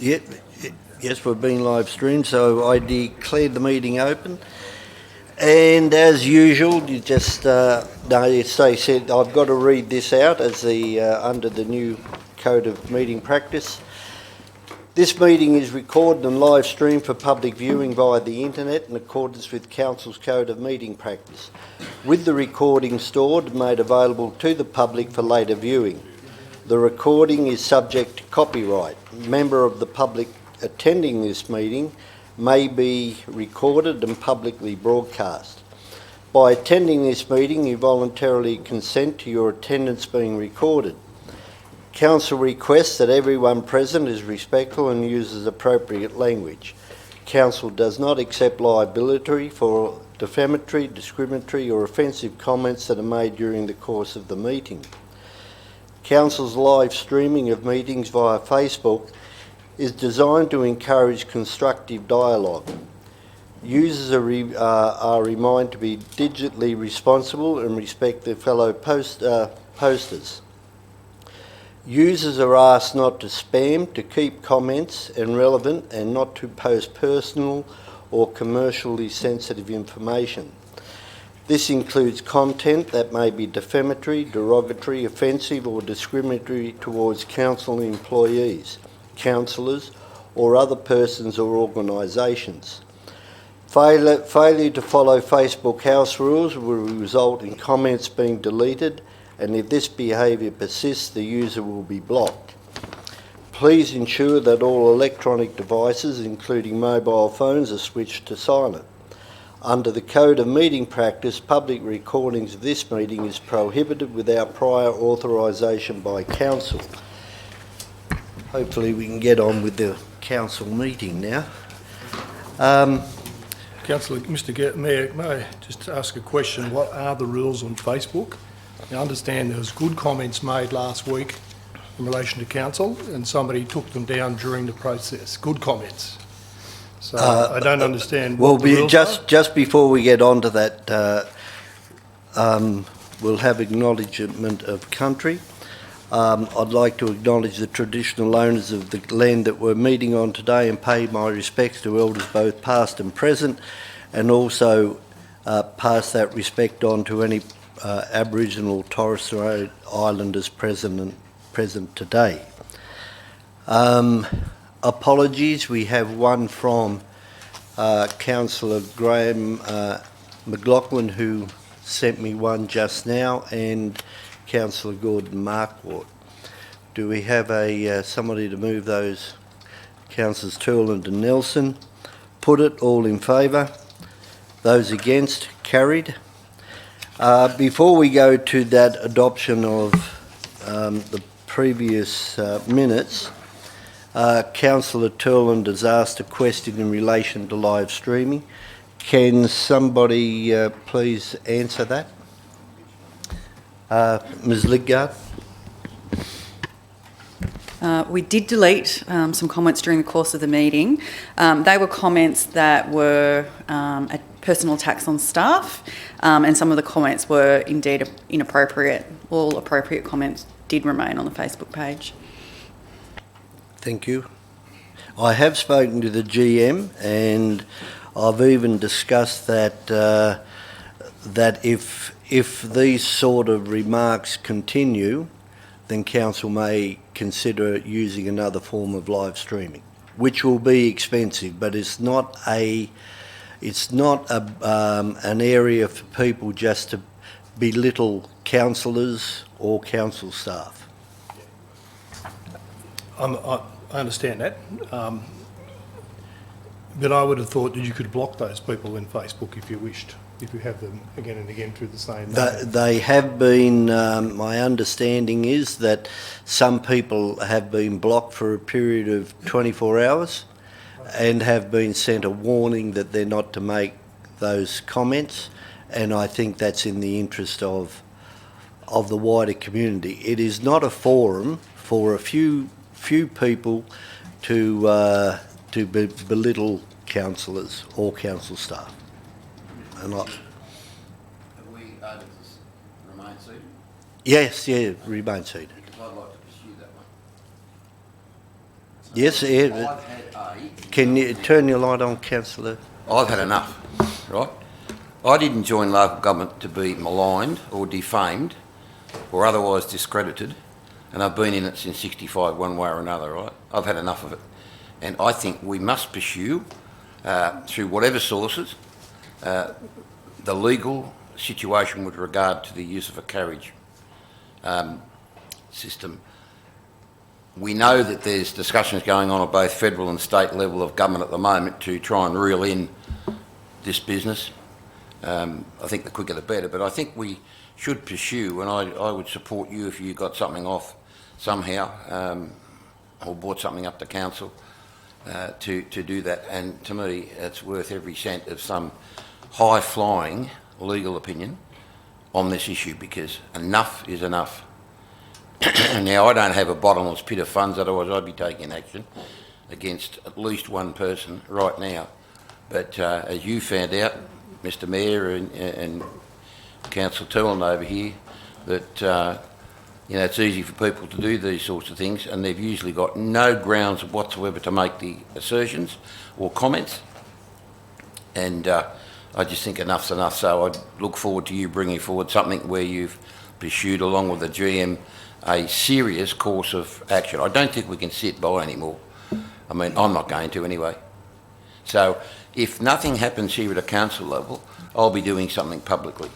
Yeah, yes, we're being live streamed, so I declare the meeting open. And as usual, you just they said I've got to read this out as the under the new code of meeting practice. This meeting is recorded and live streamed for public viewing via the internet in accordance with Council's Code of Meeting Practice, with the recording stored and made available to the public for later viewing. The recording is subject to copyright. A member of the public attending this meeting may be recorded and publicly broadcast. By attending this meeting, you voluntarily consent to your attendance being recorded. Council requests that everyone present is respectful and uses appropriate language. Council does not accept liability for defamatory, discriminatory or offensive comments that are made during the course of the meeting. Council's live streaming of meetings via Facebook is designed to encourage constructive dialogue. Users are reminded to be digitally responsible and respect their fellow posters. Users are asked not to spam, to keep comments relevant and not to post personal or commercially sensitive information. This includes content that may be defamatory, derogatory, offensive or discriminatory towards council employees, councillors or other persons or organisations. Failure to follow Facebook House rules will result in comments being deleted, and if this behaviour persists, the user will be blocked. Please ensure that all electronic devices, including mobile phones, are switched to silent. Under the Code of Meeting Practice, public recordings of this meeting is prohibited without prior authorisation by Council. Hopefully we can get on with the Council meeting now. Councillor, Mr. Mayor, may I just ask a question? What are the rules on Facebook? I understand there was good comments made last week in relation to Council and somebody took them down during the process. Good comments. So I don't understand what the rules are. Just before we get on to that, we'll have acknowledgement of country. I'd like to acknowledge the traditional owners of the land that we're meeting on today and pay my respects to elders both past and present, and also pass that respect on to any Aboriginal Torres Strait Islanders present today. Apologies, we have one from Councillor Graham McLaughlin, who sent me one just now, and Councillor Gordon Markwart. Do we have somebody to move those? Councillors Turland and Nelson. Put it, all in favour. Those against, carried. Before we go to that adoption of the previous minutes, Councillor Turland has asked a question in relation to live streaming. Can somebody please answer that? Ms Lidgard? We did delete some comments during the course of the meeting. They were comments that were personal attacks on staff, and some of the comments were indeed inappropriate. All appropriate comments did remain on the Facebook page. Thank you. I have spoken to the GM, and I've even discussed that that if these sort of remarks continue, then Council may consider using another form of live streaming, which will be expensive, but it's not an area for people just to belittle councillors or council staff. I understand that, but I would have thought that you could block those people in Facebook if you wished, if you have them again and again through the same name. They have been, my understanding is that some people have been blocked for a period of 24 hours and have been sent a warning that they're not to make those comments, and I think that's in the interest of the wider community. It is not a forum for a few people to belittle councillors or council staff. And Have we able to remain seated? yes, yeah, remain seated. Because I'd like to pursue that one. Yes, I've had can you turn your light on, councillor? I've had enough, right? I didn't join local government to be maligned or defamed or otherwise discredited, and I've been in it since 65 one way or another, right? I've had enough of it. And I think we must pursue, through whatever sources, the legal situation with regard to the use of a carriage system. We know that there's discussions going on at both federal and state level of government at the moment to try and reel in this business. I think the quicker the better, but I think we should pursue, and I would support you if you got something off somehow, or brought something up to council to do that. And to me, it's worth every cent of some high-flying legal opinion on this issue, because enough is enough. Now, I don't have a bottomless pit of funds, otherwise I'd be taking action against at least one person right now. But as you found out, Mr Mayor and Councillor Toolan over here, that it's easy for people to do these sorts of things, and they've usually got no grounds whatsoever to make the assertions or comments. And I just think enough's enough. So I'd look forward to you bringing forward something where you've pursued, along with the GM, a serious course of action. I don't think we can sit by anymore. I mean, I'm not going to anyway. So if nothing happens here at a council level, I'll be doing something publicly,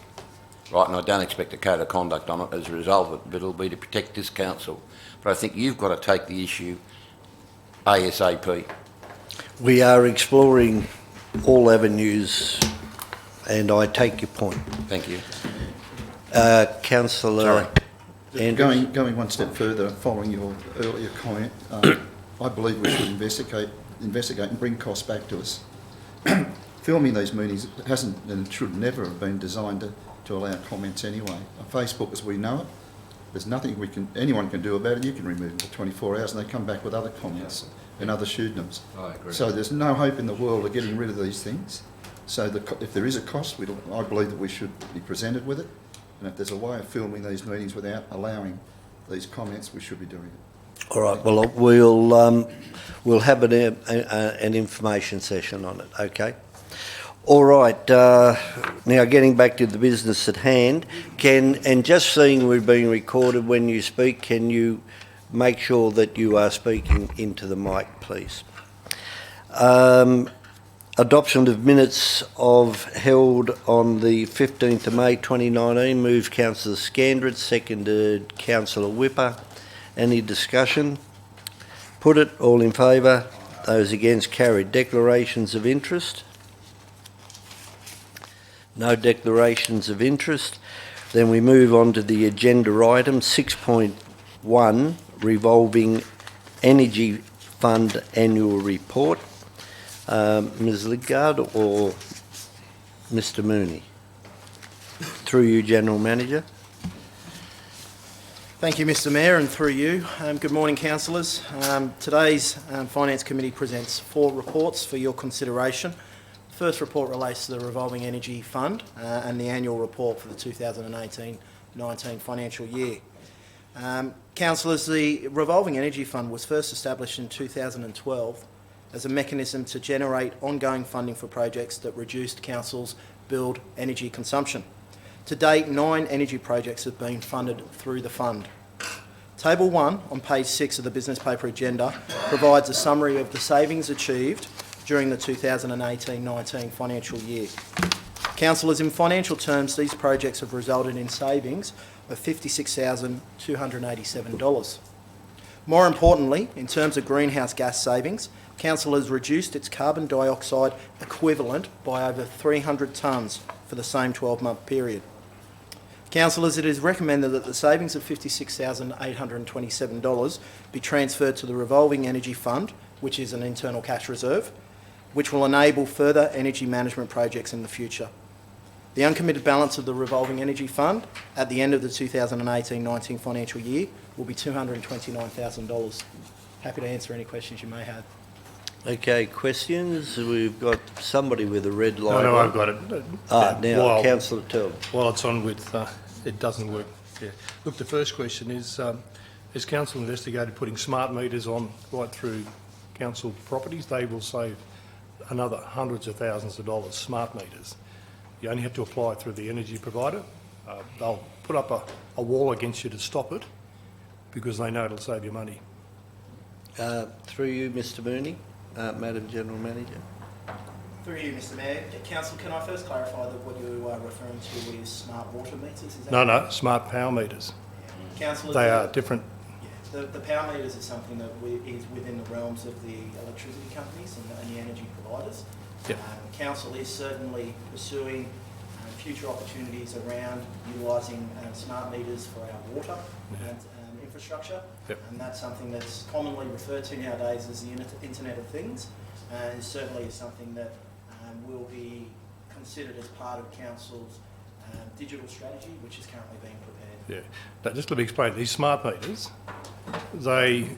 right? And I don't expect a code of conduct on it as a result of it, but it'll be to protect this council. But I think you've got to take the issue ASAP. We are exploring all avenues, and I take your point. Thank you. Councillor Andrews. Going one step further, following your earlier comment, I believe we should investigate and bring costs back to us. Filming these meetings hasn't and should never have been designed to allow comments anyway. On Facebook, as we know it, there's nothing anyone can do about it. You can remove it for 24 hours and they come back with other comments and other pseudonyms. I agree. So there's no hope in the world of getting rid of these things. So if there is a cost, I believe that we should be presented with it. And if there's a way of filming these meetings without allowing these comments, we should be doing it. All right. Well, we'll have an information session on it. Okay. All right. Now, getting back to the business at hand, and just seeing we're being recorded when you speak, can you make sure that you are speaking into the mic, please? Adoption of minutes held on the 15th of May 2019. Moved Councillor Scandrett, seconded Councillor Whipper. Any discussion? Put it. All in favour? Those against? Carried. Declarations of interest? No declarations of interest. Then we move on to the agenda item 6.1, Revolving Energy Fund Annual Report. Ms Lidgard or Mr Mooney? Through you, General Manager. Thank you, Mr Mayor, and through you. Good morning, councillors. Today's Finance Committee presents 4 reports for your consideration. The first report relates to the Revolving Energy Fund and the annual report for the 2018-19 financial year. Councillors, the Revolving Energy Fund was first established in 2012 as a mechanism to generate ongoing funding for projects that reduced councils' billed energy consumption. To date, 9 energy projects have been funded through the fund. Table 1 on page 6 of the business paper agenda provides a summary of the savings achieved during the 2018-19 financial year. Councillors, in financial terms, these projects have resulted in savings of $56,287. More importantly, in terms of greenhouse gas savings, Council has reduced its carbon dioxide equivalent by over 300 tonnes for the same 12-month period. Councillors, it is recommended that the savings of $56,827 be transferred to the Revolving Energy Fund, which is an internal cash reserve, which will enable further energy management projects in the future. The uncommitted balance of the Revolving Energy Fund at the end of the 2018-19 financial year will be $229,000. Happy to answer any questions you may have. Okay, questions? We've got somebody with a red light. No, on. I've got it. Now, Councillor Toolan. While it's on with, it doesn't work. Yeah. Look, the first question is council investigated putting smart meters on right through council properties, they will save another hundreds of thousands of dollars, smart meters. You only have to apply through the energy provider. They'll put up a wall against you to stop it because they know it'll save you money. Through you, Mr Mooney, Madam General Manager. Through you, Mr Mayor. Council, can I first clarify that what you are referring to is smart water meters? Is that No, smart power meters. Councillors, They are different. the power meters is something that is within the realms of the electricity companies and the energy providers. Yep. Council is certainly pursuing future opportunities around utilising smart meters for our water and infrastructure. Yep. And that's something that's commonly referred to nowadays as the Internet of Things, and certainly is something that will be considered as part of Council's digital strategy, which is currently being prepared. Yeah. Now, just let me explain. These smart meters,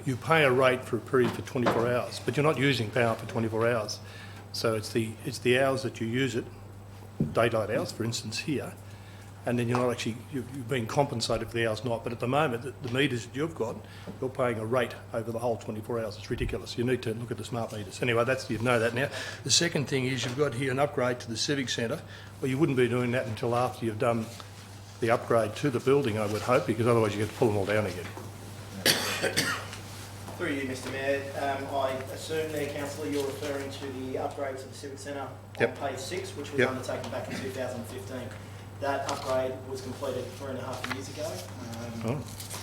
you pay a rate for a period for 24 hours, but you're not using power for 24 hours. So it's the hours that you use it, daylight hours, for instance, here, and then you're not actually, you're being compensated for the hours not. But at the moment, the meters that you've got, you're paying a rate over the whole 24 hours. It's ridiculous. You need to look at the smart meters. Anyway, you know that now. The second thing is you've got here an upgrade to the Civic Centre. Well, you wouldn't be doing that until after you've done the upgrade to the building, I would hope, because otherwise you get to pull them all down again. Through you, Mr Mayor, I assume there, Councillor, you're referring to the upgrade to the Civic Centre Yep. on page 6, which was Yep. undertaken back in 2015. That upgrade was completed 3.5 years ago,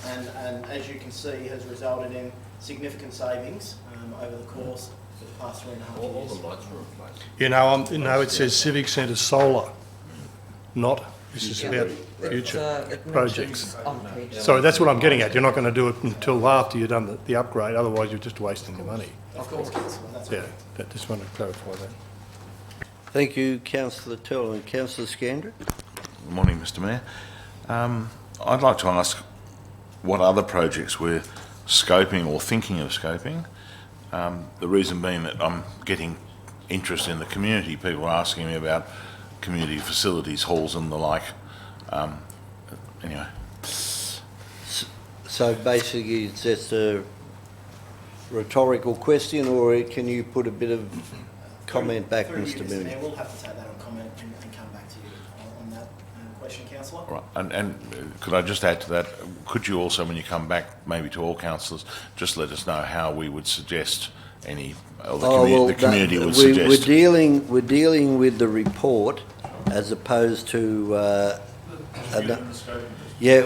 and as you can see, has resulted in significant savings over the course of the past 3.5 years. All the lights were replaced. You know, it says Civic Centre solar, not. This is about future projects. Sorry, that's what I'm getting at. You're not going to do it until after you've done the upgrade, otherwise you're just wasting your money. Of course, Councillor, that's Yeah, right. just wanted to clarify that. Thank you, Councillor Tell and Councillor Scandrett. Good morning, Mr Mayor. I'd like to ask what other projects we're scoping or thinking of scoping. The reason being that I'm getting interest in the community. People are asking me about community facilities, halls and the like. Anyway. So basically, it's just a rhetorical question, or can you put a bit of comment back, Through you, Mr Mooney? Mayor, we'll have to take that on comment and come back to you on that question, Councillor. Right. And could I just add to that, could you also, when you come back, maybe to all councillors, just let us know how we would suggest any, or the community would suggest. We're dealing with the report as opposed to... yeah,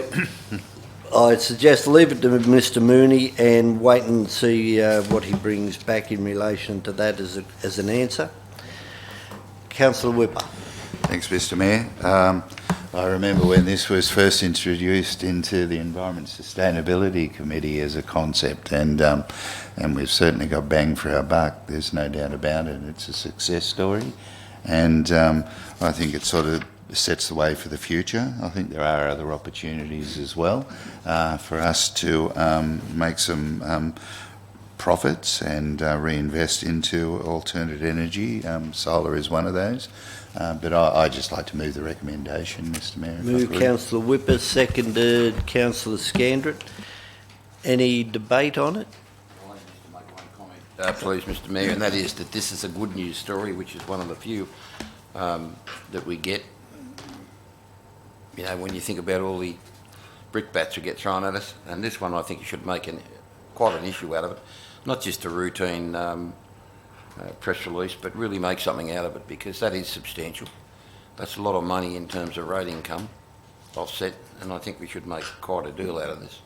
I suggest leave it to Mr Mooney and wait and see what he brings back in relation to that as an answer. Councillor Whipper. Thanks, Mr Mayor. I remember when this was first introduced into the Environment Sustainability Committee as a concept, and we've certainly got bang for our buck. There's no doubt about it. It's a success story, and I think it sort of sets the way for the future. I think there are other opportunities as well for us to make some profits and reinvest into alternate energy. Solar is one of those. But I'd just like to move the recommendation, Mr Mayor. Move Councillor Whipper, seconded Councillor Scandrett. Any debate on it? I'd like just to make one comment, please, Mr Mayor, and that is that this is a good news story, which is one of the few that we get. You know, when you think about all the brickbats that get thrown at us, and this one I think you should make quite an issue out of it, not just a routine press release, but really make something out of it, because that is substantial. That's a lot of money in terms of road income offset, and I think we should make quite a deal out of this.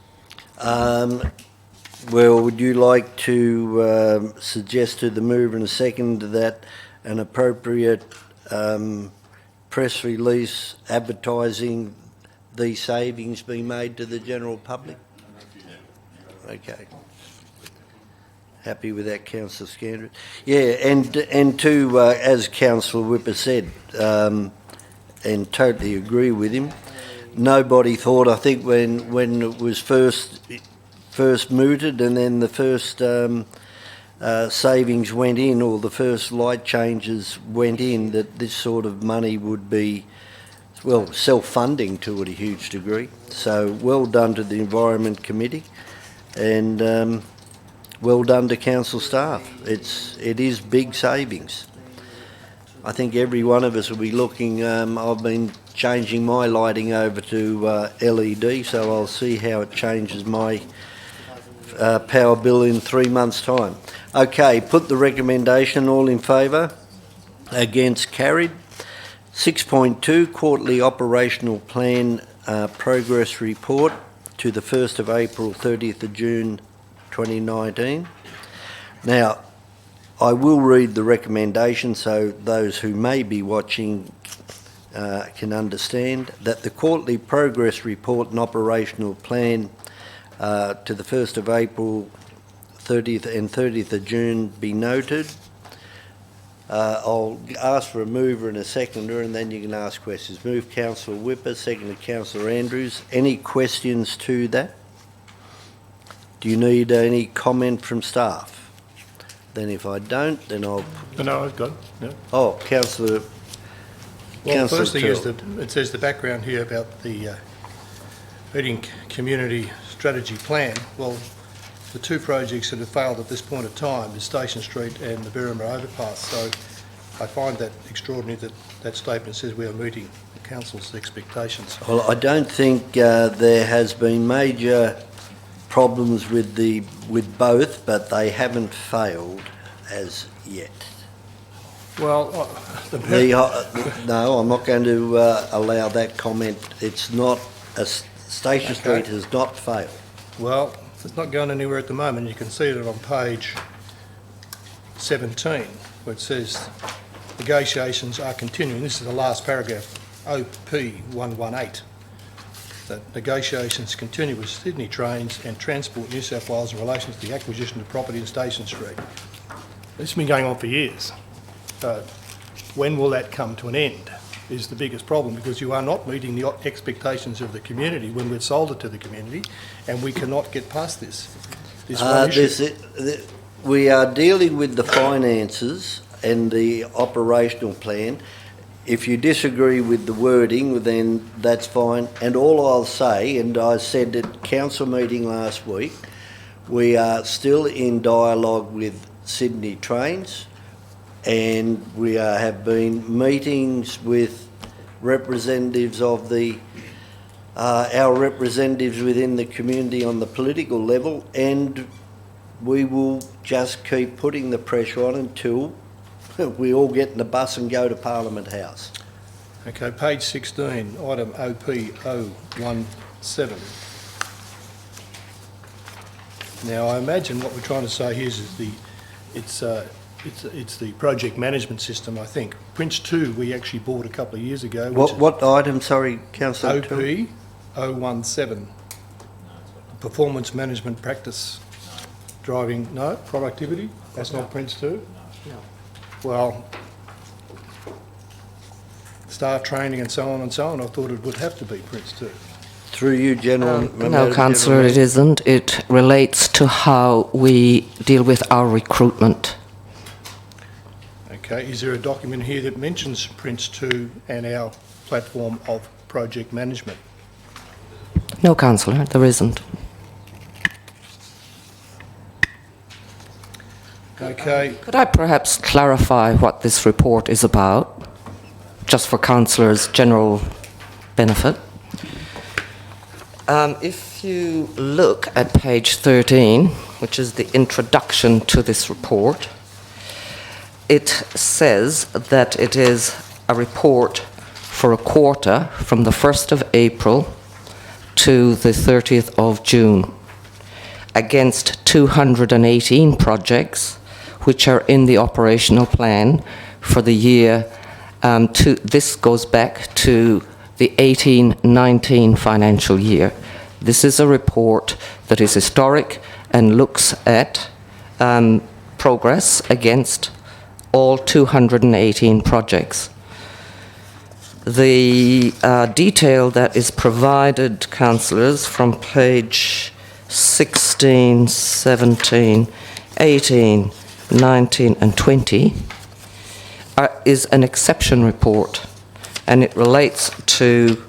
Well, would you like to suggest to the mover and second that an appropriate press release advertising these savings be made to the general public? Okay. Happy with that, Councillor Scandrett? Yeah, and to, as Councillor Whipper said, and totally agree with him, nobody thought, I think when it was first mooted and then the first savings went in, or the first light changes went in, that this sort of money would be, well, self-funding to a huge degree. So well done to the Environment Committee, and well done to council staff. It is big savings. I think every one of us will be looking. I've been changing my lighting over to LED, so I'll see how it changes my power bill in 3 months' time. Okay, put the recommendation. All in favour? Against? Carried. 6.2, Quarterly Operational Plan Progress Report to the 1st of April, 30th of June 2019. Now, I will read the recommendation so those who may be watching can understand that the Quarterly Progress Report and Operational Plan to the 1st of April, 30th and 30th of June be noted. I'll ask for a mover and a seconder, and then you can ask questions. Move Councillor Whipper, seconded Councillor Andrews. Any questions to that? Do you need any comment from staff? Then if I don't, then I'll... No, I've got, no. Oh, Councillor... Well, the first thing is Tyrrell. that it says the background here about the Reading Community Strategy Plan. Well, the two projects that have failed at this point of time is Station Street and the Berrimah Overpass. So I find that extraordinary that that statement says we are meeting the council's expectations. Well, I don't think there has been major problems with both, but they haven't failed as yet. Well, No, I'm not going to allow that comment. It's not... Station Street has not failed. well, it's not going anywhere at the moment. You can see it on page 17, where it says negotiations are continuing. This is the last paragraph, OP 118. That negotiations continue with Sydney Trains and Transport New South Wales in relation to the acquisition of property in Station Street. This has been going on for years. When will that come to an end is the biggest problem, because you are not meeting the expectations of the community when we've sold it to the community, and we cannot get past this one issue. We are dealing with the finances and the operational plan. If you disagree with the wording, then that's fine. And all I'll say, and I said at council meeting last week, we are still in dialogue with Sydney Trains, and we have been meetings with representatives of our representatives within the community on the political level, and we will just keep putting the pressure on until we all get in the bus and go to Parliament House. Okay, page 16, item OP 017. Now, I imagine what we're trying to say here is it's the project management system, I think. Prince 2 we actually bought a couple of years ago. What item, sorry, Councillor? OP 017. Performance management practice. Driving, no, productivity, that's not Prince 2? No. Well, staff training and so on, I thought it would have to be Prince 2. Through you, General. No, Councillor, it isn't. It relates to how we deal with our recruitment. Okay, is there a document here that mentions Prince 2 and our platform of project management? No, Councillor, there isn't. Okay, Could I perhaps clarify what this report is about, just for councillors' general benefit? If you look at page 13, which is the introduction to this report, it says that it is a report for a quarter from the 1st of April to the 30th of June against 218 projects which are in the operational plan for the year. This goes back to the 18-19 financial year. This is a report that is historic and looks at progress against all 218 projects. The detail that is provided, councillors, from page 16, 17, 18, 19 and 20 is an exception report, and it relates to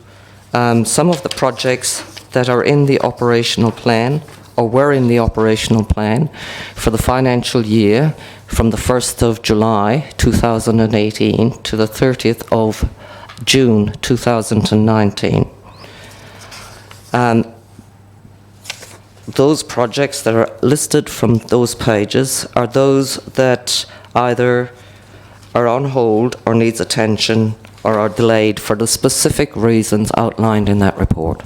some of the projects that are in the operational plan or were in the operational plan for the financial year from the 1st of July 2018 to the 30th of June 2019. Those projects that are listed from those pages are those that either are on hold or needs attention or are delayed for the specific reasons outlined in that report.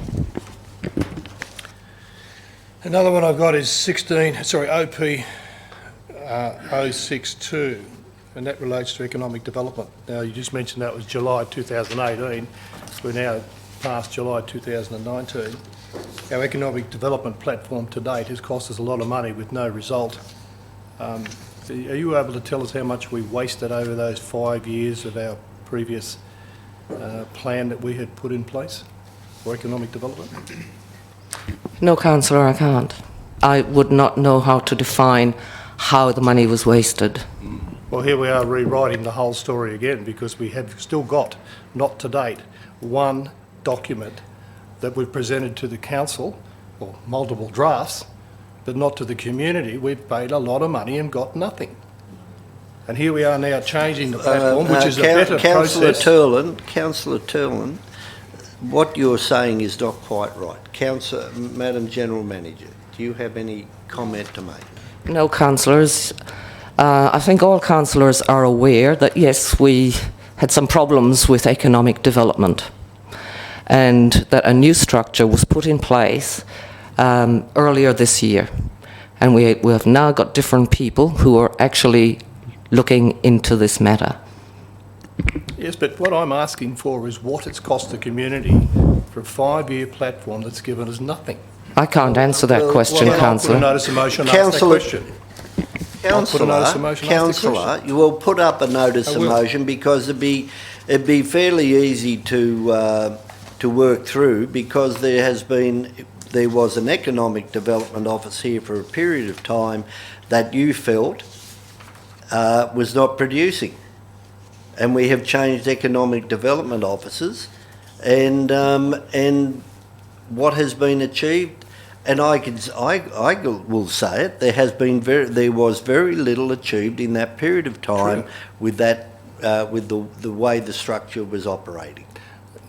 Another one I've got is OP 062, and that relates to economic development. Now, you just mentioned that was July 2018. We're now past July 2019. Our economic development platform to date has cost us a lot of money with no result. Are you able to tell us how much we wasted over those 5 years of our previous plan that we had put in place for economic development? No, Councillor, I can't. I would not know how to define how the money was wasted. Well, here we are rewriting the whole story again because we have still got, not to date, one document that we've presented to the council, or multiple drafts, but not to the community. We've paid a lot of money and got nothing. And here we are now changing the platform, which is a better process. Councillor Turlin, what you're saying is not quite right. Madam General Manager, do you have any comment to make? No, councillors. I think all councillors are aware that, yes, we had some problems with economic development and that a new structure was put in place earlier this year. And we have now got different people who are actually looking into this matter. Yes, but what I'm asking for is what it's cost the community for a 5-year platform that's given us nothing. I can't answer that question, I'll put a councillor. notice of motion and ask that question. Councillor, you will put up a notice of motion because it'd be fairly easy to work through because there was an economic development office here for a period of time that you felt was not producing, and we have changed economic development offices, and what has been achieved. And I will say it. There was very little achieved in that period of time with that with the way the structure was operating.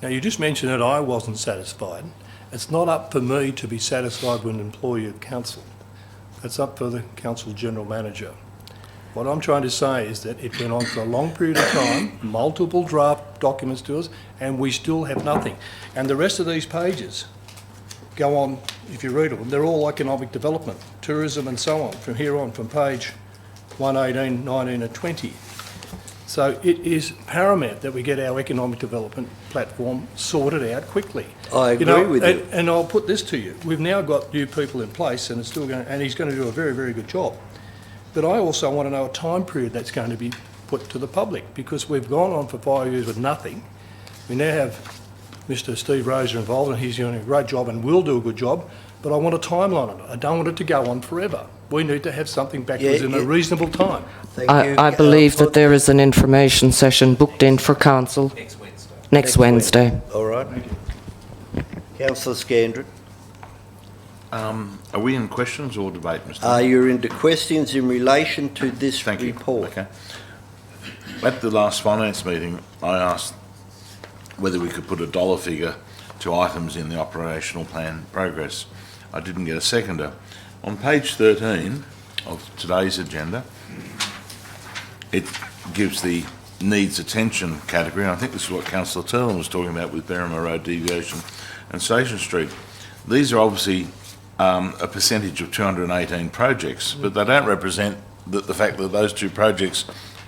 Now, you just mentioned that I wasn't satisfied. It's not up for me to be satisfied with an employee of council. It's up for the council general manager. What I'm trying to say is that it went on for a long period of time, multiple draft documents to us, and we still have nothing. And the rest of these pages go on, if you read them, they're all economic development, tourism and so on, from here on, from page 118, 19 and 20. So it is paramount that we get our economic development platform sorted out quickly. I agree with you. And I'll put this to you. We've now got new people in place and it's still going, and he's going to do a very, very good job. But I also want to know a time period that's going to be put to the public because we've gone on for 5 years with nothing. We now have Mr. Steve Roser involved and he's doing a great job and will do a good job, but I want a timeline on it. I don't want it to go on forever. We need to have something back to us in a reasonable time. I believe that there is an information session booked in for council next Wednesday. All right. Councillor Scandron. Are we in questions or debate, Mr. You're into questions in relation to this report. Okay. At the last finance meeting, I asked whether we could put a dollar figure to items in the operational plan progress. I didn't get a seconder. On page 13 of today's agenda, it gives the needs attention category, and I think this is what Councillor Turlin was talking about with Berrima Road Deviation and Station Street. These are obviously a percentage of 218 projects, but they don't represent the fact that those two projects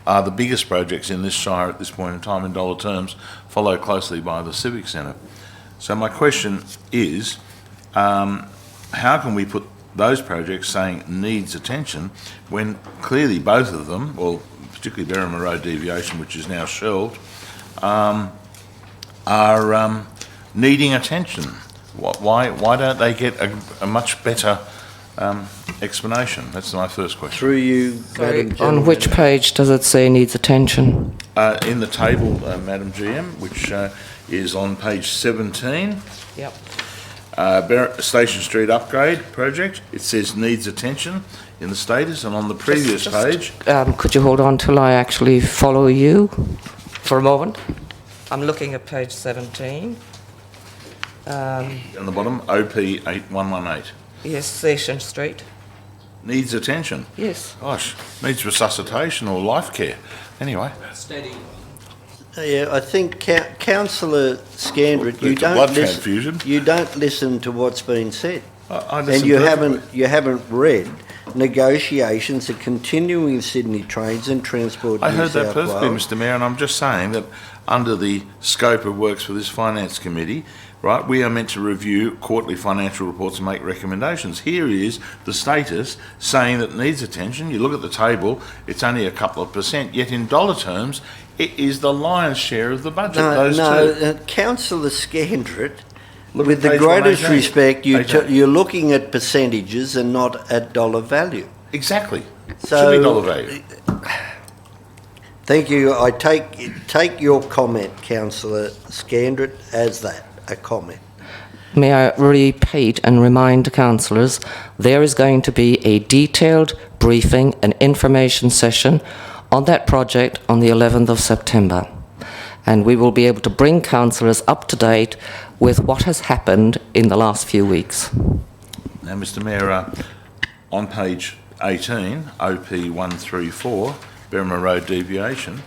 are the biggest projects in this shire at this point in time in dollar terms, followed closely by the Civic Centre. So my question is, how can we put those projects saying needs attention when clearly both of them, well, particularly Berrima Road Deviation, which is now shelved, are needing attention? Why don't they get a much better explanation? That's my first question. Through you, Madam General On which page does it say needs attention? In the table, Madam GM, which is on page 17. Yep. Station Street upgrade project. It says needs attention in the status, and on the previous page, Could you hold on till I actually follow you for a moment? I'm looking at page 17. on the bottom, OP 8118. Yes, Station Street. Needs attention. Yes. Gosh, needs resuscitation or life care. Anyway, Yeah, I think Councillor Scandrett, It's a blood transfusion. you don't listen to what's been said. I And listen you perfectly. haven't read negotiations are continuing with Sydney Trains and Transport I New heard that South perfectly, Wales. Mr Mayor, and I'm just saying that under the scope of works for this Finance Committee, right, we are meant to review quarterly financial reports and make recommendations. Here is the status saying that it needs attention. You look at the table, it's only a couple of percent, yet in dollar terms, it is the lion's share of the budget, those two. Councillor Scandrett, Look with at the page greatest 118. respect, Okay. you're looking at percentages and not at dollar value. Exactly. So- Should be dollar value. Thank you. I take your comment, Councillor Scandrett, as that, a comment. May I repeat and remind councillors, there is going to be a detailed briefing and information session on that project on the 11th of September. And we will be able to bring councillors up to date with what has happened in the last few weeks. Now, Mr Mayor, on page 18, OP 134, Berrimah Road deviation,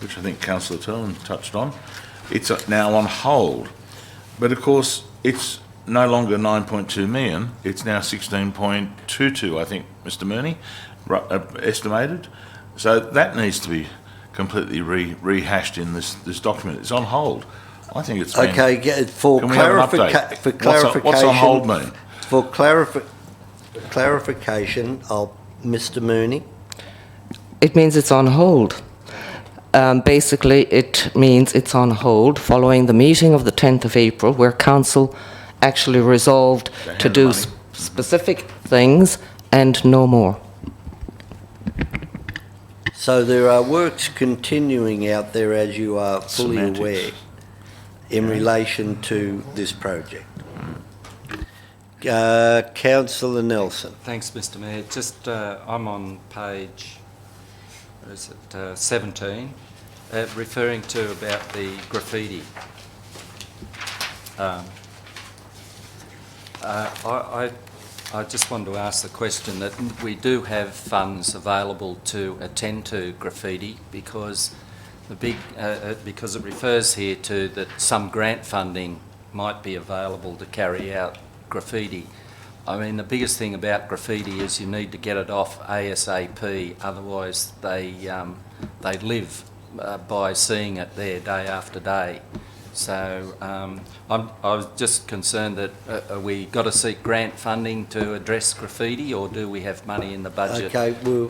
which I think Councillor Turlin touched on, it's now on hold. But of course, it's no longer 9.2 million, it's now 16.22, I think, Mr Mooney, estimated. So that needs to be completely rehashed in this document. It's on hold. I think it's been... Okay, for Can we have an update? for clarification... What's on hold mean? For clarification, Mr Mooney. It means it's on hold. Basically, it means it's on hold following the meeting of the 10th of April, where Council actually resolved They to had do money. specific things and no more. So there are works continuing out there, as you are fully Semantics. aware, in relation to this project. Councillor Nelson. Thanks, Mr Mayor. Just, I'm on page, what is it, 17, referring to about the graffiti. I just wanted to ask the question that we do have funds available to attend to graffiti because because it refers here to that some grant funding might be available to carry out graffiti. I mean, the biggest thing about graffiti is you need to get it off ASAP, otherwise they live by seeing it there day after day. So I was just concerned that we got to seek grant funding to address graffiti, or do we have money in the budget? Okay, well,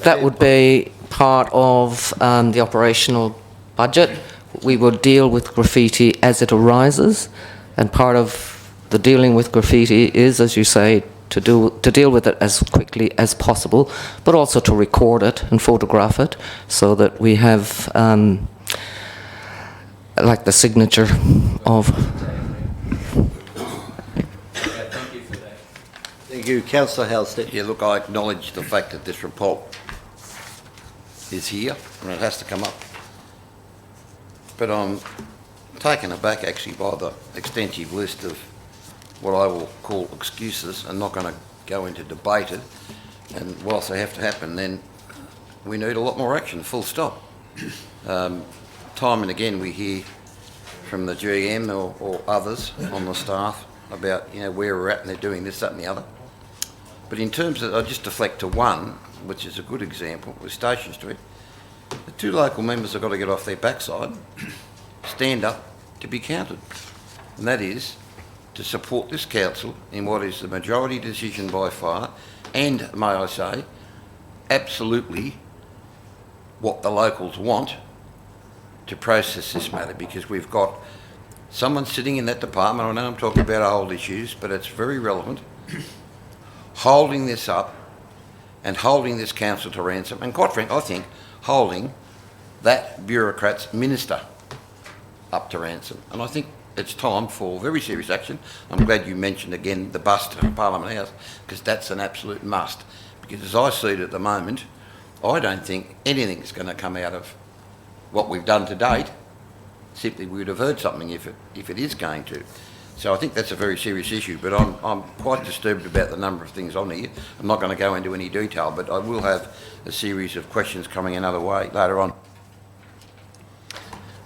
That would be part of the operational budget. We would deal with graffiti as it arises, and part of the dealing with graffiti is, as you say, to deal with it as quickly as possible, but also to record it and photograph it so that we have like the signature of... Thank you for that. thank you. Councillor Halstead. Yeah, look, I acknowledge the fact that this report is here and it has to come up. But I'm taken aback actually by the extensive list of what I will call excuses and not going to go into debate it. And whilst they have to happen, then we need a lot more action, full stop. Time and again we hear from the GM or others on the staff about, you know, where we're at and they're doing this, that and the other. But in terms of, I'll just deflect to one, which is a good example, with Station Street. The two local members have got to get off their backside, stand up to be counted. And that is to support this council in what is the majority decision by far, and, may I say, absolutely what the locals want to process this matter, because we've got someone sitting in that department, I know I'm talking about old issues, but it's very relevant, holding this up and holding this council to ransom, and quite frankly, I think holding that bureaucrat's minister up to ransom. And I think it's time for very serious action. I'm glad you mentioned again the bus to Parliament House, because that's an absolute must. Because as I see it at the moment, I don't think anything's going to come out of what we've done to date. Simply we would have heard something if it is going to. So I think that's a very serious issue, but I'm quite disturbed about the number of things on here. I'm not going to go into any detail, but I will have a series of questions coming another way later on.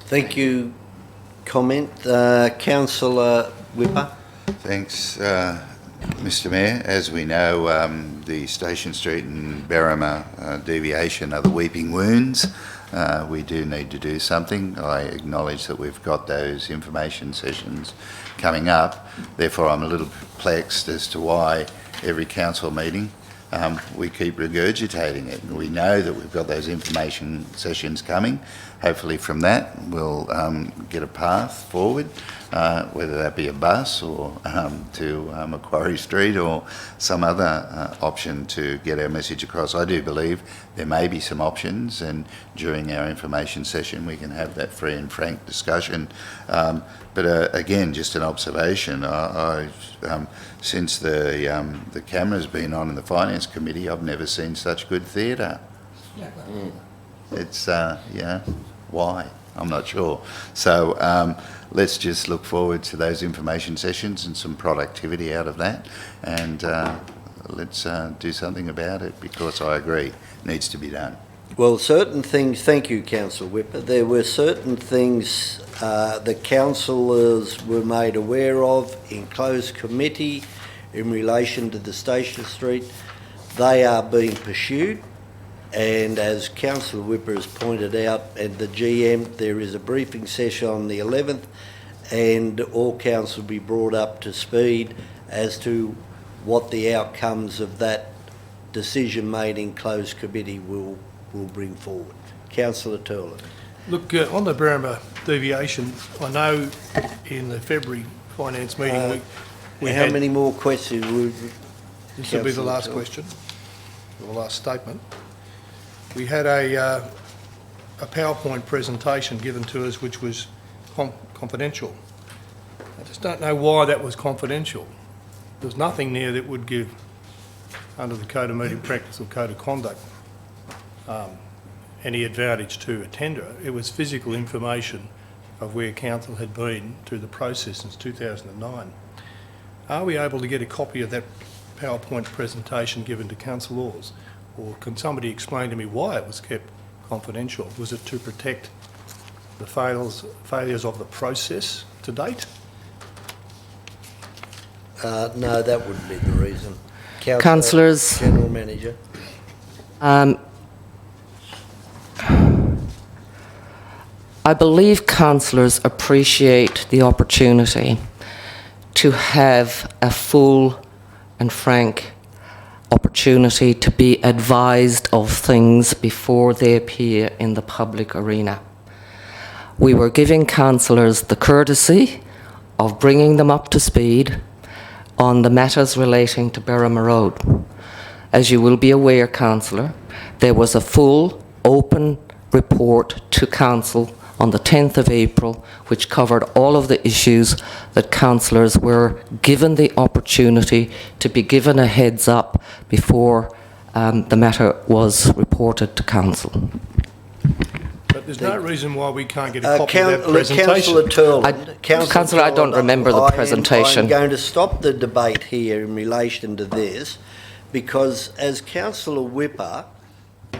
Thank you. Comment, Councillor Whipper. Thanks, Mr Mayor. As we know, the Station Street and Berrima deviation are the weeping wounds. We do need to do something. I acknowledge that we've got those information sessions coming up. Therefore, I'm a little perplexed as to why every council meeting we keep regurgitating it. We know that we've got those information sessions coming. Hopefully from that we'll get a path forward, whether that be a bus or to Macquarie Street or some other option to get our message across. I do believe there may be some options, and during our information session we can have that free and frank discussion. But again, just an observation. Since the camera's been on in the Finance Committee, I've never seen such good theatre. It's, why? I'm not sure. So let's just look forward to those information sessions and some productivity out of that, and let's do something about it, because I agree, it needs to be done. Well, certain things, thank you, Councillor Whipper. There were certain things the councillors were made aware of in closed committee in relation to the Station Street. They are being pursued, and as Councillor Whipper has pointed out, and the GM, there is a briefing session on the 11th, and all council will be brought up to speed as to what the outcomes of that decision made in closed committee will bring forward. Councillor Turley. Look, on the Berrima deviation, I know in the February finance meeting we How had... many more questions? This will be the last question, or the last statement. We had a PowerPoint presentation given to us which was confidential. I just don't know why that was confidential. There's nothing there that would give, under the Code of Meeting Practice or Code of Conduct, any advantage to a tenderer. It was physical information of where council had been through the process since 2009. Are we able to get a copy of that PowerPoint presentation given to councillors? Or can somebody explain to me why it was kept confidential? Was it to protect the failures of the process to date? No, that wouldn't be the reason. Councillors. General Manager. I believe councillors appreciate the opportunity to have a full and frank opportunity to be advised of things before they appear in the public arena. We were giving councillors the courtesy of bringing them up to speed on the matters relating to Berrima Road. As you will be aware, councillor, there was a full, open report to council on the 10th of April, which covered all of the issues that councillors were given the opportunity to be given a heads up before the matter was reported to council. But there's no reason why we can't get a copy of that presentation. Councillor Turland. Councillor, I don't remember the presentation. I'm going to stop the debate here in relation to this, because as Councillor Whipper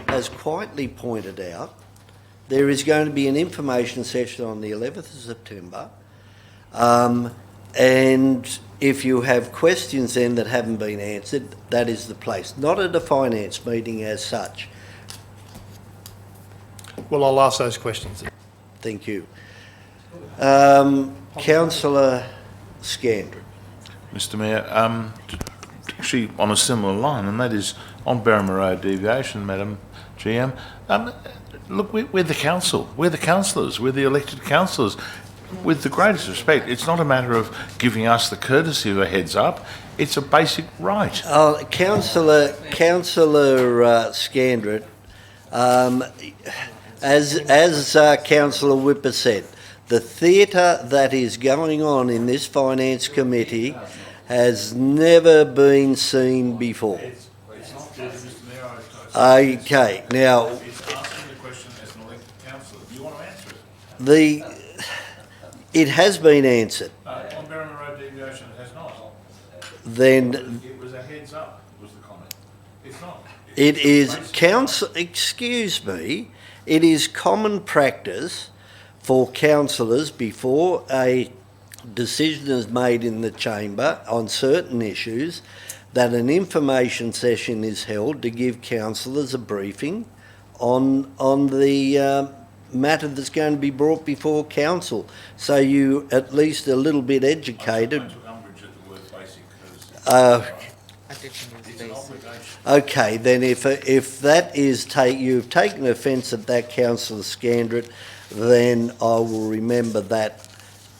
has quietly pointed out, there is going to be an information session on the 11th of September, and if you have questions then that haven't been answered, that is the place. Not at a finance meeting as such. Well, I'll ask those questions. Thank you. Councillor Scandrett. Mr Mayor, actually on a similar line, and that is on Berrima Road deviation, Madam GM. Look, we're the council, we're the councillors, we're the elected councillors. With the greatest respect, it's not a matter of giving us the courtesy of a heads up, it's a basic right. Councillor Scandrett, as Councillor Whipper said, The theatre that is going on in this Finance Committee has never been seen before. Okay, now, It's asking the question as an elected councillor. Do you want to answer it? it has been answered. On Berrimah Road deviation, it has not. Then It was a heads up, was the comment. It's not. it is excuse me, it is common practice for councillors before a decision is made in the chamber on certain issues that an information session is held to give councillors a briefing on the matter that's going to be brought before council. So you at least a little bit educated. I took umbrage at the word basic because Uh, it's an obligation. Okay, then if that is you've taken offence at that, councillor Scandrett, then I will remember that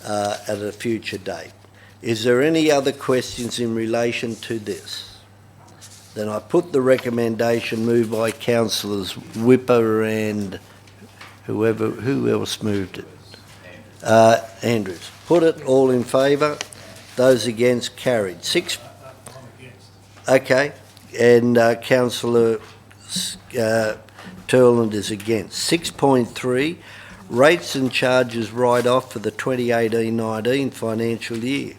at a future date. Is there any other questions in relation to this? Then I put the recommendation moved by councillors Whipper and who else moved it? Andrews. Put it, all in favour. Those against, carried. Okay, and councillor Turland is against. 6.3, rates and charges write-off for the 2018-19 financial year.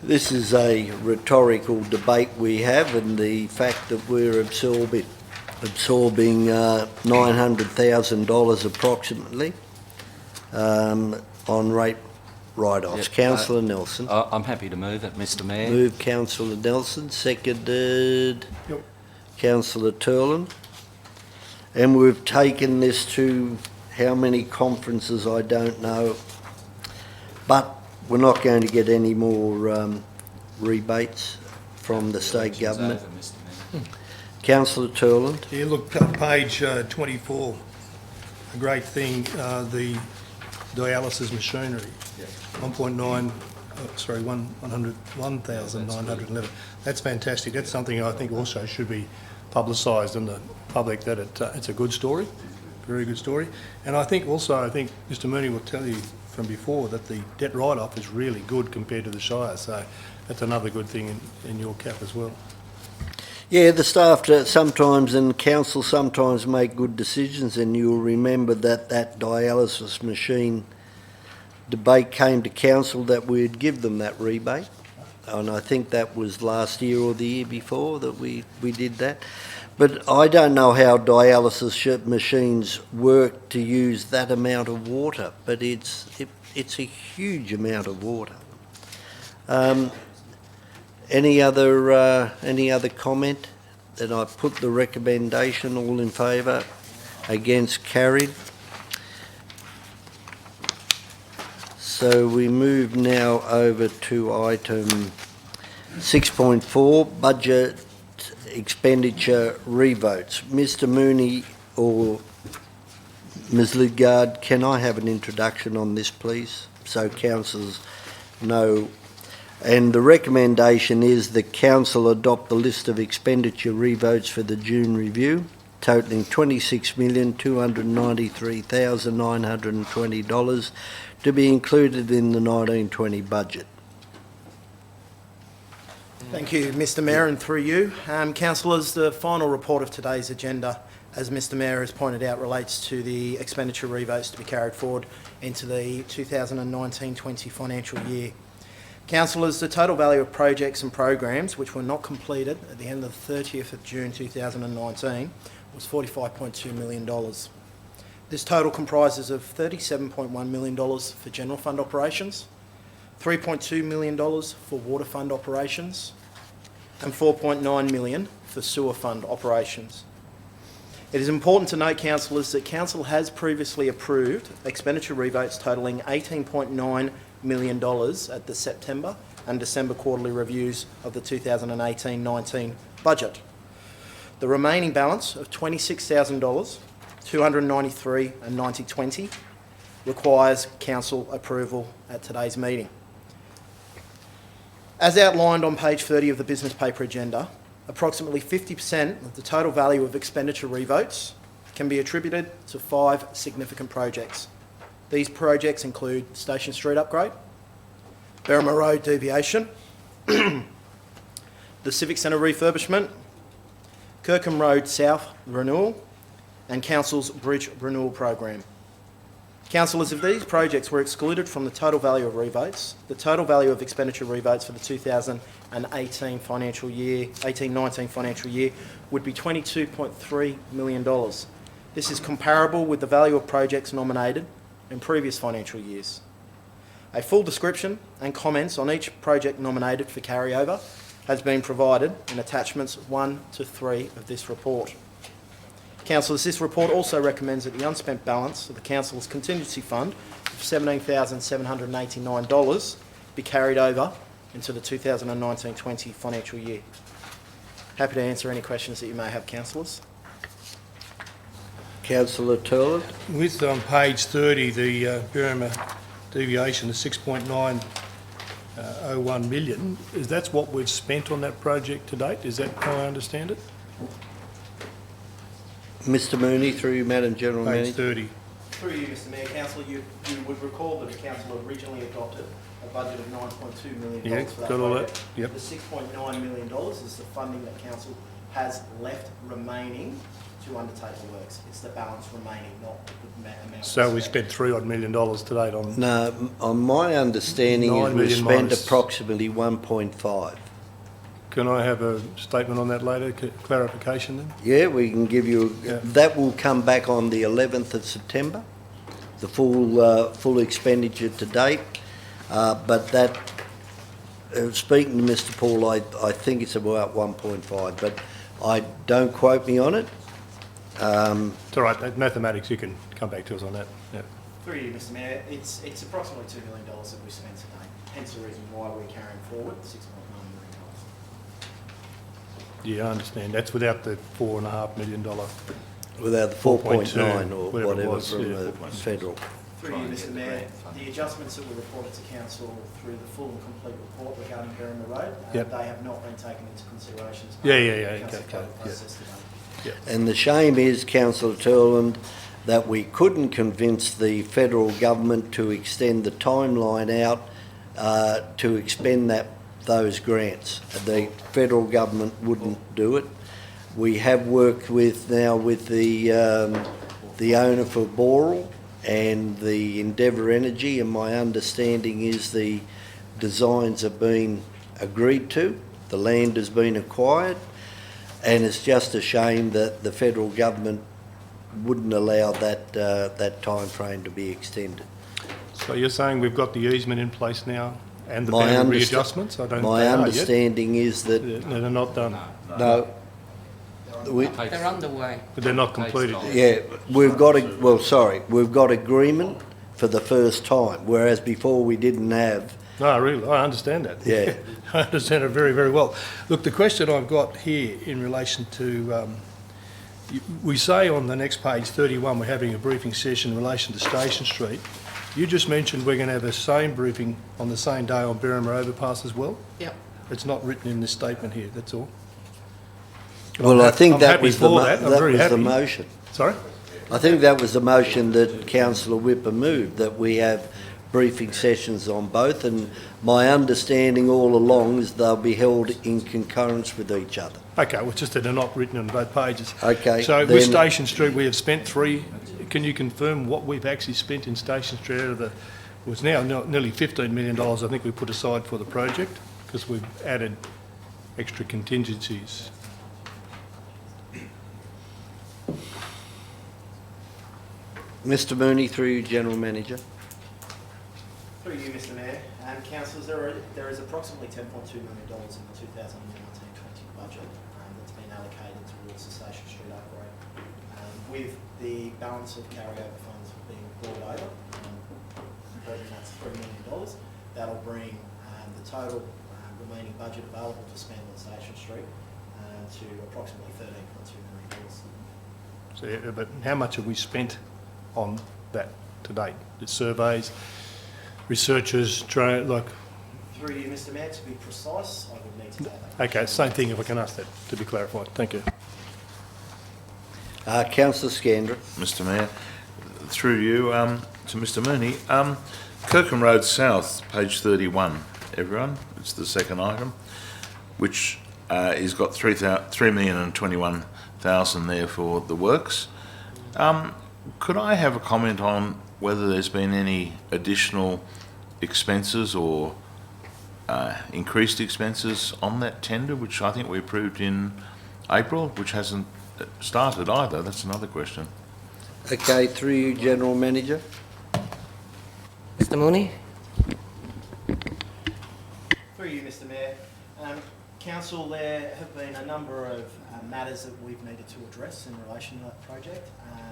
This is a rhetorical debate we have, and the fact that we're absorbing $900,000 approximately on rate write-offs. Yeah, Councillor Nelson. I'm happy to move it, Mr Mayor. Moved Councillor Nelson, seconded Yep. Councillor Turland. And we've taken this to how many conferences, I don't know. But we're not going to get any more rebates from the state government. Over, Mr Mayor. Councillor Turland. Yeah, look, page 24, a great thing, the dialysis machinery, 1,911. That's fantastic. That's something I think also should be publicised in the public, that it's a good story, very good story. And I think Mr Mooney will tell you from before that the debt write-off is really good compared to the Shire, so that's another good thing in your cap as well. Yeah, the staff sometimes and council sometimes make good decisions, and you'll remember that dialysis machine debate came to council that we'd give them that rebate, and I think that was last year or the year before that we did that. But I don't know how dialysis machines work to use that amount of water, but it's a huge amount of water. Any other comment? Then I put the recommendation, all in favour, against, carried. So we move now over to item 6.4, budget expenditure revotes. Mr Mooney or Ms Lidgard, can I have an introduction on this, please, so councillors know? And the recommendation is that council adopt the list of expenditure revotes for the June review, totalling $26,293,920 to be included in the 1920 budget. Thank you, Mr Mayor, and through you. Councillors, the final report of today's agenda, as Mr Mayor has pointed out, relates to the expenditure revotes to be carried forward into the 2019-20 financial year. Councillors, the total value of projects and programs which were not completed at the end of the 30th of June 2019 was $45.2 million. This total comprises of $37.1 million for general fund operations, $3.2 million for water fund operations, and $4.9 million for sewer fund operations. It is important to note, councillors, that council has previously approved expenditure revotes totalling $18.9 million at the September and December quarterly reviews of the 2018-19 budget. The remaining balance of $26,000, $293.90 requires council approval at today's meeting. As outlined on page 30 of the business paper agenda, approximately 50% of the total value of expenditure revotes can be attributed to 5 significant projects. These projects include Station Street upgrade, Berrima Road deviation, the Civic Centre refurbishment, Kirkham Road South renewal, and Council's bridge renewal program. Councillors, if these projects were excluded from the total value of revotes, the total value of expenditure revotes for the 2018 financial year, 18-19 financial year, would be $22.3 million. This is comparable with the value of projects nominated in previous financial years. A full description and comments on each project nominated for carryover has been provided in attachments 1 to 3 of this report. Councillors, this report also recommends that the unspent balance of the Council's contingency fund of $17,789 be carried over into the 2019-20 financial year. Happy to answer any questions that you may have, councillors. Councillor Turland. With on page 30, the Berrima deviation of 6.901 million, that's what we've spent on that project to date? Is that how I understand it? Mr Mooney, through you, Madam General Page Manager. 30. Through you, Mr Mayor, Councillor, you would recall that the Council originally adopted a budget of $9.2 million Yeah, for that got all project. that. Yep. The $6.9 million is the funding that Council has left remaining to undertake the works. It's the balance remaining, not the amount. So we spent $3 odd million to date on. No, on my understanding is 9 we million spent minus. approximately 1.5. Can I have a statement on that later, clarification then? Yeah, we can give you, Yeah. that will come back on the 11th of September, the full expenditure to date. But that, speaking to Mr Paul, I think it's about 1.5, but don't quote me on it. It's all right, that mathematics, you can come back to us on that. Yeah. Through you, Mr Mayor, it's approximately $2 million that we spent today, hence the reason why we're carrying forward $6.9 million. Yeah, I understand. That's without the $4.5 million. Without the 4.9 or whatever it whatever was, from yeah. the federal. Through you, Mr Mayor, the adjustments that were reported to Council through the full and complete report regarding Berrima Road, Yep. they have not been taken into consideration as part Yeah, of yeah, the yeah, Council okay, vote yeah. process today. And the shame is, Councillor Turland, that we couldn't convince the federal government to extend the timeline out to expend those grants. The federal government wouldn't do it. We have worked with the owner for Boral and the Endeavour Energy, and my understanding is the designs have been agreed to, the land has been acquired, and it's just a shame that the federal government wouldn't allow that time frame to be extended. So you're saying we've got the easement in place now and the My boundary understa- readjustments? I don't My they are yet. understanding is that, No, they're not done, no, They're underway. but they're not completed yet. yeah, we've got agreement for the first time, whereas before we didn't have, No, really, I understand that. Yeah. I understand it very, very well. Look, the question I've got here in relation to, we say on the next page, 31, we're having a briefing session in relation to Station Street. You just mentioned we're going to have the same briefing on the same day on Berrima Overpass as well? Yep. It's not written in this statement here, that's all. well, I think I'm that happy was the, for that. I'm very happy. motion. Sorry? I think that was the motion that Councillor Whipper moved, that we have briefing sessions on both, and my understanding all along is they'll be held in concurrence with each other. Okay, well, it's just that they're not written on both pages. Okay, So with then- Station Street, we have spent can you confirm what we've actually spent in Station Street out of it was now nearly $15 million I think we put aside for the project, because we've added extra contingencies. Mr Mooney, through you, General Manager. Through you, Mr Mayor, councillors, there is approximately $10.2 million in the 2019-20 budget that's been allocated towards the Station Street upgrade. With the balance of carryover funds being brought over, present that's $3 million, that'll bring the total remaining budget available to spend on Station Street to approximately $13.2 million. So, yeah, but how much have we spent on that to date? The surveys, researchers, Through you, Mr Mayor, to be precise, I would need to take that. okay, same thing if I can ask that to be clarified. Thank you. Councillor Scandra. Mr Mayor, through you, to Mr Mooney. Kirkham Road South, page 31, everyone. It's the second item, which is got 3,021,000 there for the works. Could I have a comment on whether there's been any additional expenses or increased expenses on that tender, which I think we approved in April, which hasn't started either? That's another question. Okay, through you, General Manager. Mr Mooney? Through you, Mr Mayor. Council, there have been a number of matters that we've needed to address in relation to that project,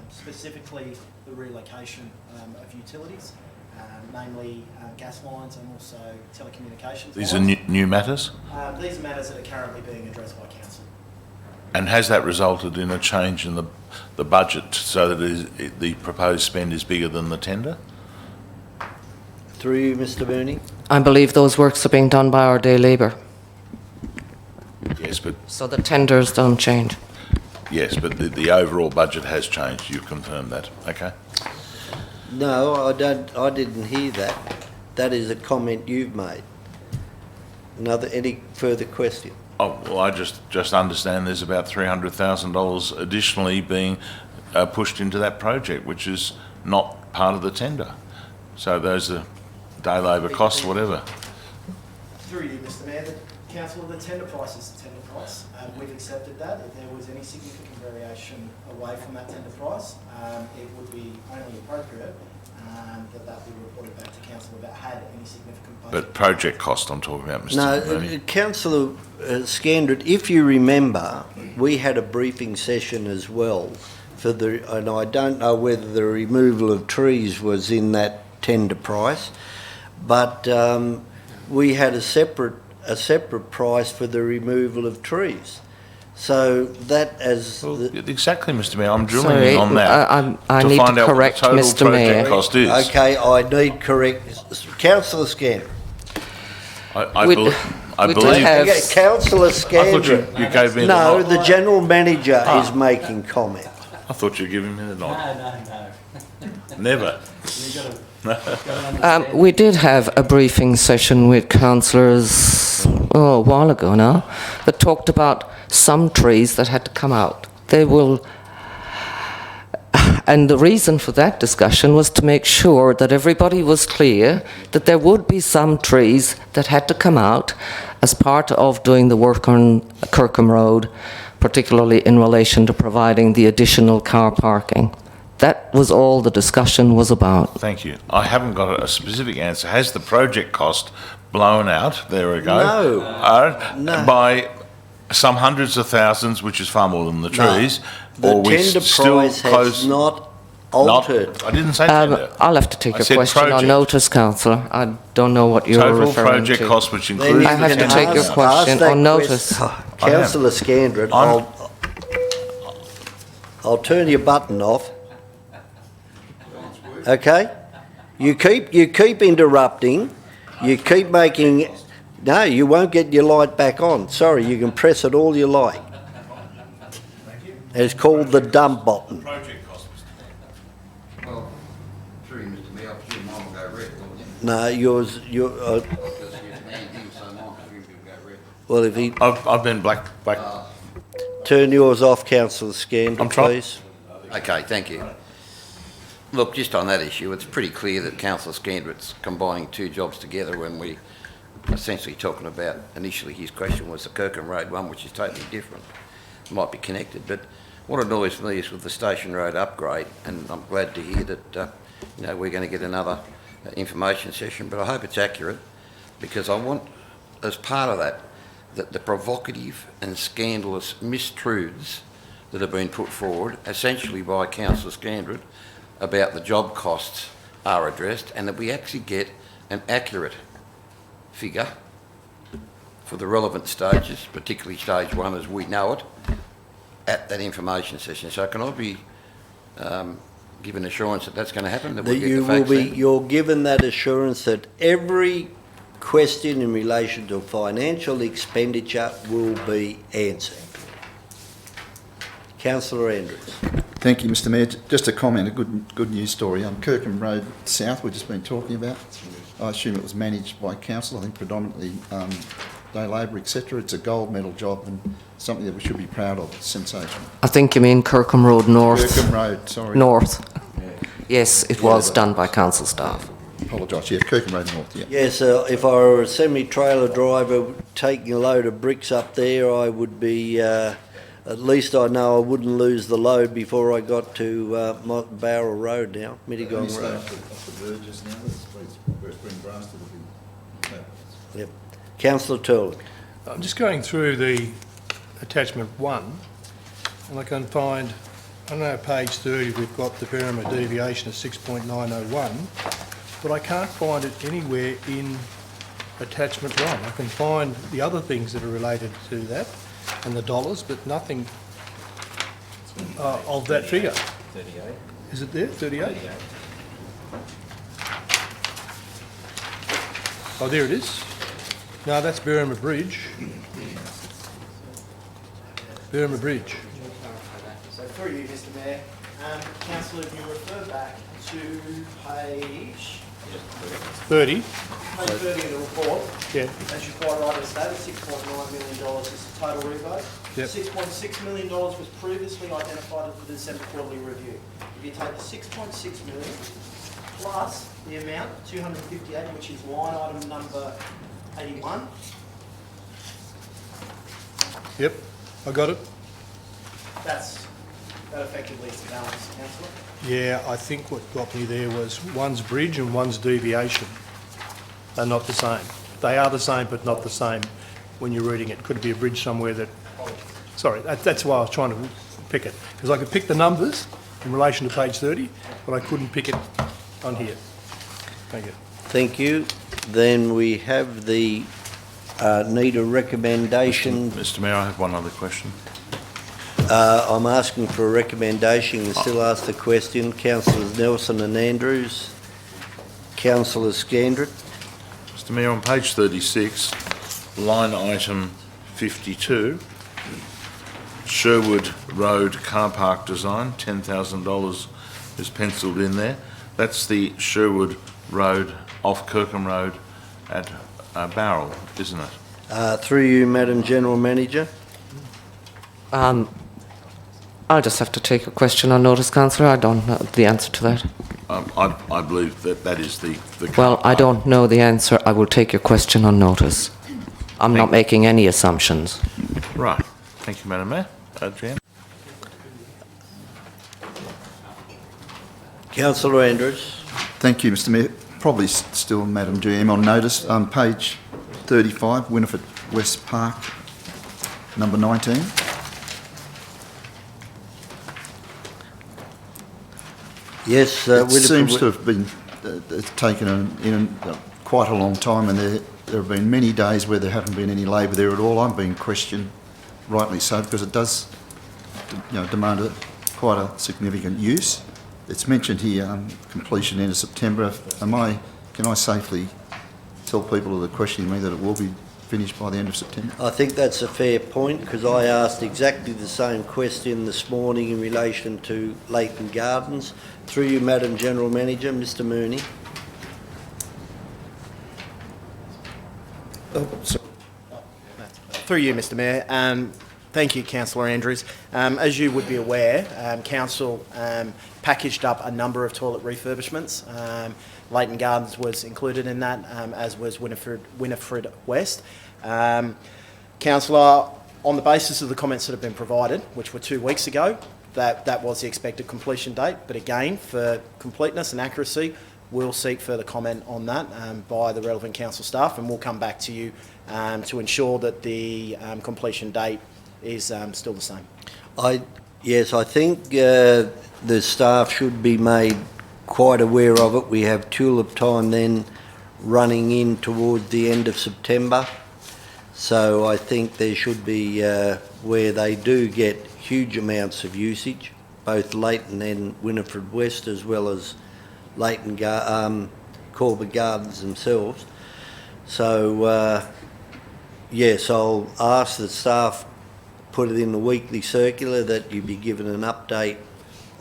specifically the relocation of utilities, namely gas lines and also telecommunications These are lines. new matters? These are matters that are currently being addressed by Council. And has that resulted in a change in the budget so that the proposed spend is bigger than the tender? Through you, Mr Mooney. I believe those works are being done by our day labour, Yes, but so the tenders don't change. the overall budget has changed. You confirmed that, okay? No, I didn't hear that. That is a comment you've made. Any further question? Oh, well, I just understand there's about $300,000 additionally being pushed into that project, which is not part of the tender. So those are day labour costs, whatever. Through you, Mr Mayor, the Council, the tender price is the tender price. We've accepted that. If there was any significant variation away from that tender price, it would be only appropriate that be reported back to Council about had any significant budget. But project cost I'm talking about, Mr. Mooney. No, Councillor Scandrett, if you remember, we had a briefing session as well and I don't know whether the removal of trees was in that tender price, but we had a separate price for the removal of trees. So that Exactly, Mr Mayor. I'm drilling Sorry, in on that. I need to correct to find out what the Mr. total Mayor. project cost is. Okay, I need correct. Councillor Scandrett. I We believe. did have- Okay, Councillor I thought Scandrett. you gave me the No, nod. the General Manager is making comment. I thought you were giving me the nod. No. Never. We did have a briefing session with councillors a while ago now that talked about some trees that had to come out. And the reason for that discussion was to make sure that everybody was clear that there would be some trees that had to come out as part of doing the work on Kirkham Road, particularly in relation to providing the additional car parking. That was all the discussion was about. Thank you. I haven't got a specific answer. Has the project cost blown out? There we go. No. By some hundreds of thousands, which is far more than the trees. The or we tender still price has not altered. I didn't say tender. I'll have to take I your said question on project. notice, councillor. I don't know what you're Total referring project to. cost, which Then includes you I have can to take your ask question that on notice. Councillor Scandrett, I'll turn your button off. Okay? You keep interrupting. You keep making. No, you won't get your light back on. Sorry, you can press it all you like. It's called the dump button. Project cost, Well, through you, Mr Mayor, I presume mine will go red, won't it? No, yours. Because if man gives so mine, I presume he'll go red. Well, if he I've been black. turn yours off, Councillor Scandrett, I'm trying. please. Okay, thank you. Look, just on that issue, it's pretty clear that Councillor Scandrett's combining two jobs together when we essentially talking about, initially his question was the Kirkham Road one, which is totally different. Might be connected, but what annoys me is with the Station Road upgrade, and I'm glad to hear that we're going to get another information session, but I hope it's accurate, because I want, as part of that the provocative and scandalous mistruths that have been put forward, essentially by Councillor Scandrett, about the job costs are addressed, and that we actually get an accurate figure for the relevant stages, particularly stage one as we know it, at that information session. So can I be given assurance that that's going to happen, that we'll get the facts then? You're given that assurance that every question in relation to financial expenditure will be answered. Councillor Andrews. Thank you, Mr Mayor. Just a comment, a good news story. Kirkham Road South, we've just been talking about. I assume it was managed by council, I think predominantly day labour, etc. It's a gold medal job and something that we should be proud of. It's sensational. I think you mean Kirkham Road North. Kirkham Road, sorry. North. Yes, it was done by council staff. Apologise, yeah, Kirkham Road North, yeah. Yes, if I were a semi-trailer driver taking a load of bricks up there, I would be, at least I know I wouldn't lose the load before I got to Barrel Road now, Mittagong Road. Off the verges now, that's where it's been grassed, it'll be fabulous. Yep. Councillor Turley. I'm just going through the attachment 1, and I can find, I don't know, page 30, we've got the Berrima deviation of 6.901, but I can't find it anywhere in attachment 1. I can find the other things that are related to that and the dollars, but nothing of that figure. 38. Is it there, 38? Oh, there it is. No, that's Berrima Bridge. Berrima Bridge. So through you, Mr Mayor, councillor, if you refer back to page 30. Page 30 of the report, Yeah. as you quite rightly stated, $6.9 million is the total rebate. Yep. $6.6 million was previously identified at the December quarterly review. If you take the $6.6 million plus the amount, 258, which is line item number 81, Yep, I got it. that effectively is the balance, councillor. Yeah, I think what got me there was one's bridge and one's deviation. They're not the same. They are the same, but not the same when you're reading it. Could it be a bridge somewhere that... Sorry, that's why I was trying to pick it. Because I could pick the numbers in relation to page 30, but I couldn't pick it on here. Thank you. Thank you. Then we have the need a recommendation. Mr Mayor, I have one other question. I'm asking for a recommendation and still ask the question. Councillors Nelson and Andrews. Councillor Scandrett. Mr Mayor, on page 36, line item 52, Sherwood Road car park design, $10,000 is pencilled in there. That's the Sherwood Road off Kirkham Road at Barrel, isn't it? Through you, Madam General Manager. I'll just have to take a question on notice, councillor. I don't know the answer to that. I believe that is the Well, I don't know the answer. I will take your question on notice. I'm not making any assumptions. Right. Thank you, Madam Mayor. Jan. Councillor Andrews. Thank you, Mr Mayor. Probably still, Madam GM, on notice. Page 35, Winifred West Park, number 19. Yes, it seems to have been taken quite a long time, and there have been many days where there haven't been any labour there at all. I'm being questioned, rightly so, because it does demand quite a significant use. It's mentioned here, completion end of September. Can I safely tell people that are questioning me that it will be finished by the end of September? I think that's a fair point, because I asked exactly the same question this morning in relation to Leighton Gardens. Through you, Madam General Manager, Mr Mooney. Through you, Mr Mayor. Thank you, Councillor Andrews. As you would be aware, Council packaged up a number of toilet refurbishments. Leighton Gardens was included in that, as was Winifred West. Councillor, on the basis of the comments that have been provided, which were 2 weeks ago, that was the expected completion date. But again, for completeness and accuracy, we'll seek further comment on that by the relevant council staff, and we'll come back to you to ensure that the completion date is still the same. Yes, I think the staff should be made quite aware of it. We have tulip time then running in toward the end of September. So I think there should be, where they do get huge amounts of usage, both Leighton and Winifred West, as well as Leighton Corbett Gardens themselves. So yes, I'll ask the staff put it in the weekly circular that you be given an update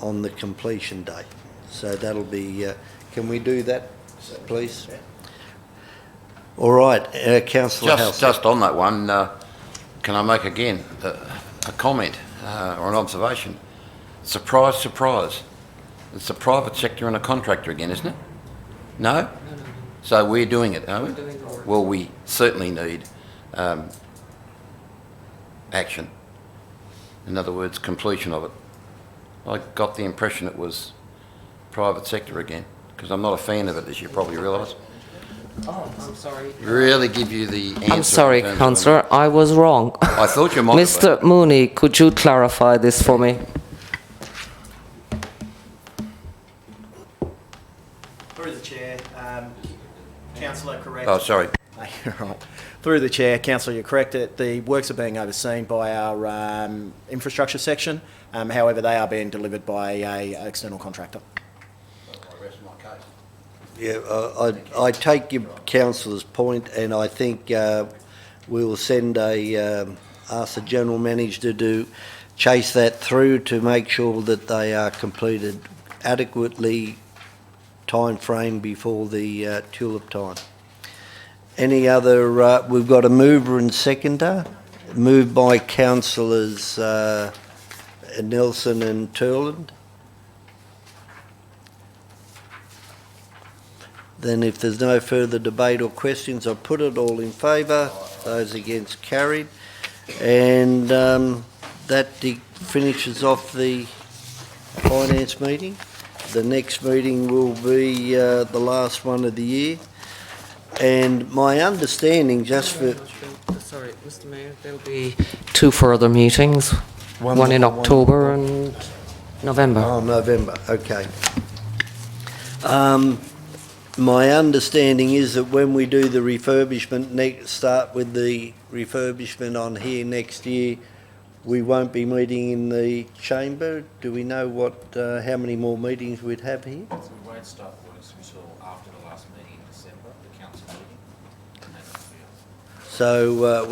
on the completion date. So that'll be, can we do that, please? All right, councillor Halsey. Just on that one, can I make again a comment or an observation? Surprise, surprise. It's the private sector and a contractor again, isn't it? No? So we're doing it, are we? Well, we certainly need action. In other words, completion of it. I got the impression it was private sector again, because I'm not a fan of it, as you probably realise. Oh, I'm sorry. Really give you the answer. I'm sorry, in terms of- councillor, I was wrong. I thought you might have been. Mr. Mooney, could you clarify this for me? Through the chair, councillor, correct. Oh, sorry. You're right. Through the chair, councillor, you're correct. The works are being overseen by our infrastructure section. However, they are being delivered by a external contractor. Yeah, I take your councillor's point, and I think we will send ask the general manager to chase that through to make sure that they are completed adequately time frame before the tulip time. Any other, we've got a mover and seconder, moved by councillors Nelson and Turland. Then if there's no further debate or questions, I'll put it all in favour. Those against carried. And that finishes off the finance meeting. The next meeting will be the last one of the year. And my understanding, just for... Sorry, Mr. Mayor, there'll be 2 further meetings, one in October and November. Oh, November, okay. My understanding is that when we do the refurbishment, start with the refurbishment on here next year, we won't be meeting in the chamber. Do we know how many more meetings we'd have here? So we won't start works until after the last meeting in December, the council meeting. And then it'll be So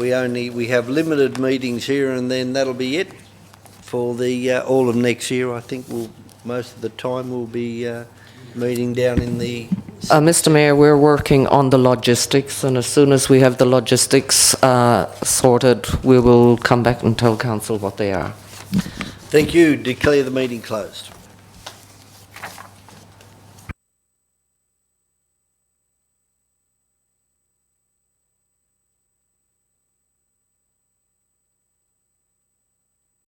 we have limited meetings here, and then that'll be it for the all of next year. I think most of the time we'll be meeting down in the... Mr. Mayor, we're working on the logistics, and as soon as we have the logistics sorted, we will come back and tell council what they are. Thank you. Declare the meeting closed.